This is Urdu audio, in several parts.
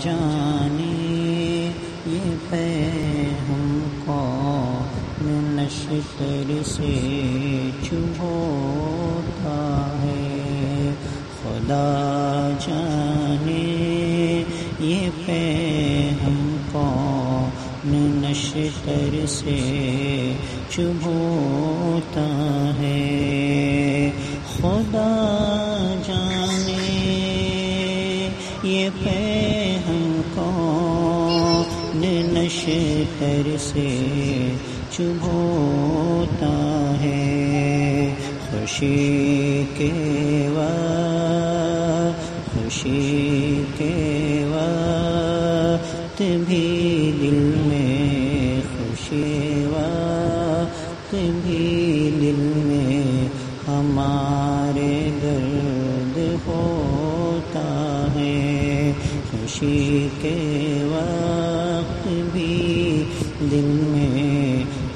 جانے یہ پہ ہم کون نشتر سے چبھوتا ہے، خدا جانے یہ پہ ہم کون نشتر سے چبھوتا ہے، خدا جانے یہ پہ ہم کون نشتر سے چبھوتا ہے، خوشی کے وقت بھی دل میں، خوشی وقت بھی دل میں ہمارے درد ہوتا ہے، خوشی کے وقت بھی دل میں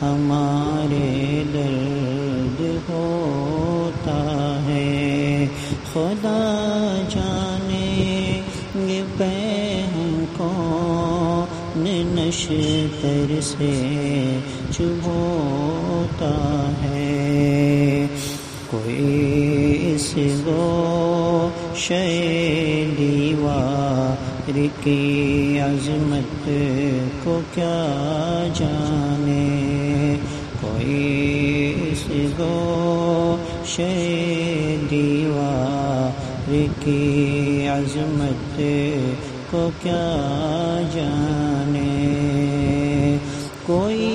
ہمارے درد ہوتا ہے، خدا جانے یہ پہ ہم کون نشتر سے چبھوتا ہے، کوئی اس گوشے دیوار کی عظمت کو کیا جانے، کوئی اس گوشے دیوار کی عظمت کو کیا جانے، کوئی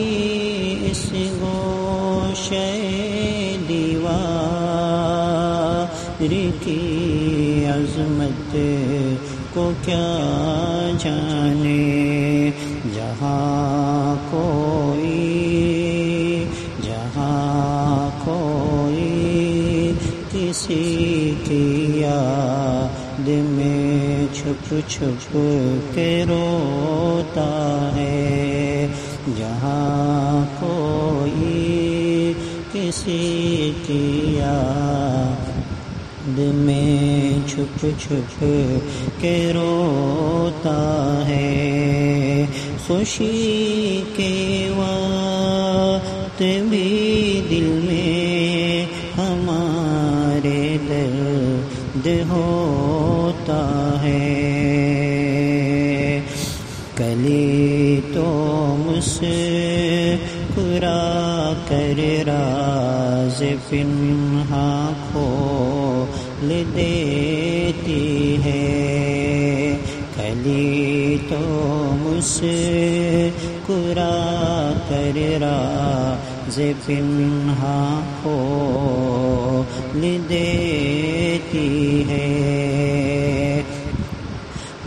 اس گوشے دیوار کی عظمت کو کیا جانے، جہاں کوئی کسی کی یاد میں چھپ چھپ کے روتا ہے، جہاں کوئی کسی کی یاد میں چھپ چھپ کے روتا ہے، خوشی کے وقت بھی دل میں ہمارے درد ہوتا ہے، کلی تو مسکرا کر راز پنہاں کھول دیتی ہے، کلی تو مسکرا کر راز پنہاں کھول دیتی ہے،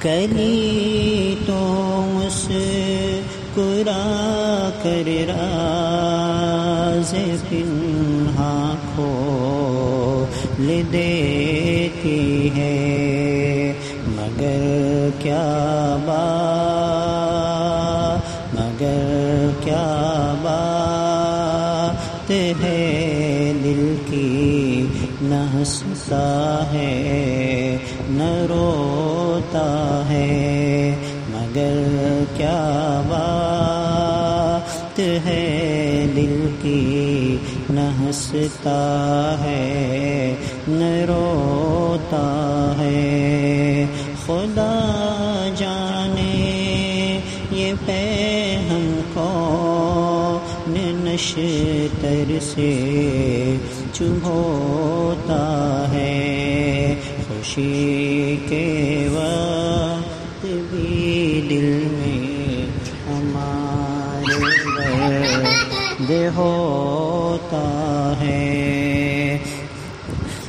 کلی تو مسکرا کر راز پنہاں کھول دیتی ہے، مگر کیا بات ہے دل کی، نہ ہنستا ہے نہ روتا ہے، مگر کیا بات ہے دل کی، نہ ہنستا ہے نہ روتا ہے، خدا جانے یہ پہ ہم کون نشتر سے چبھوتا ہے، خوشی کے وقت بھی دل میں ہمارے درد ہوتا ہے،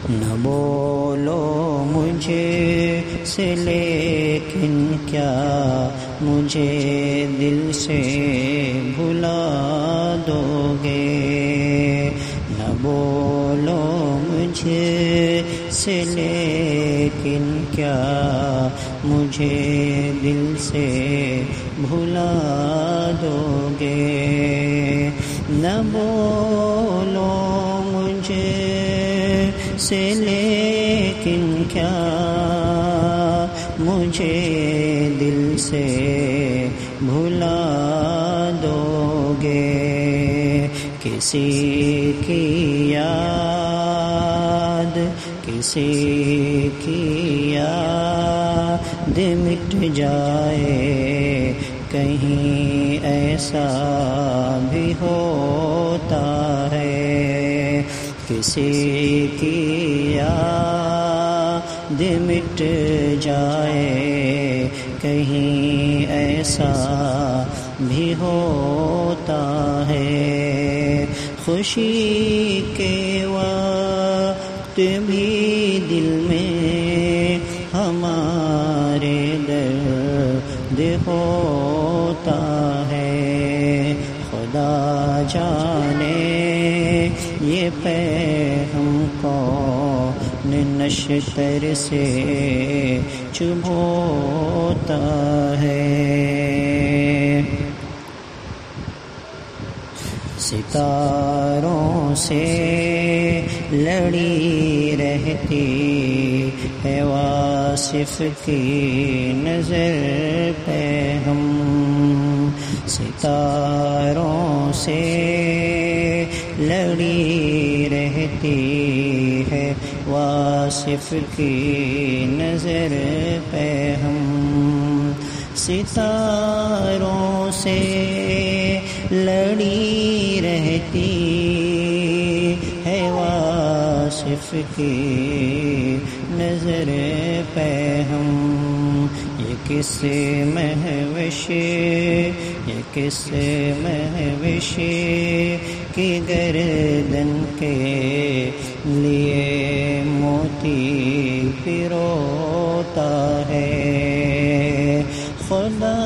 نہ بولو مجھے سے لیکن کیا مجھے دل سے بھلا دو گے، نہ بولو مجھے سے لیکن کیا مجھے دل سے بھلا دو گے، نہ بولو مجھے سے لیکن کیا مجھے دل سے بھلا دو گے؟ کسی کی یاد، کسی کی یاد مٹ جائے، کہیں ایسا بھی ہوتا ہے؟ کسی کی یاد مٹ جائے، کہیں ایسا بھی ہوتا ہے؟ خوشی کے وقت بھی دل میں ہمارے درد ہوتا ہے۔ خدا جانے یہ ہم کون نشتر سے چبھوتا ہے؟ ستاروں سے لڑی رہتی ہے واصف کی نظر پہ ہم، ستاروں سے لڑی رہتی ہے واصف کی نظر پہ ہم، ستاروں سے لڑی رہتی ہے واصف کی نظر پہ ہم۔ یہ کس مہوش، یہ کس مہوش کی گردن کے لیے موتی پروتا ہے؟ خدا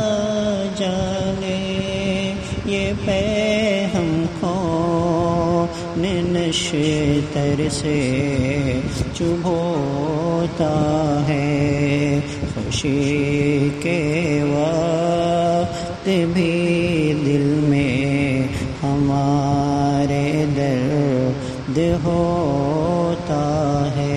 جانے یہ ہم کون نشتر سے چبھوتا ہے؟ خوشی کے وقت بھی دل میں ہمارے درد ہوتا ہے۔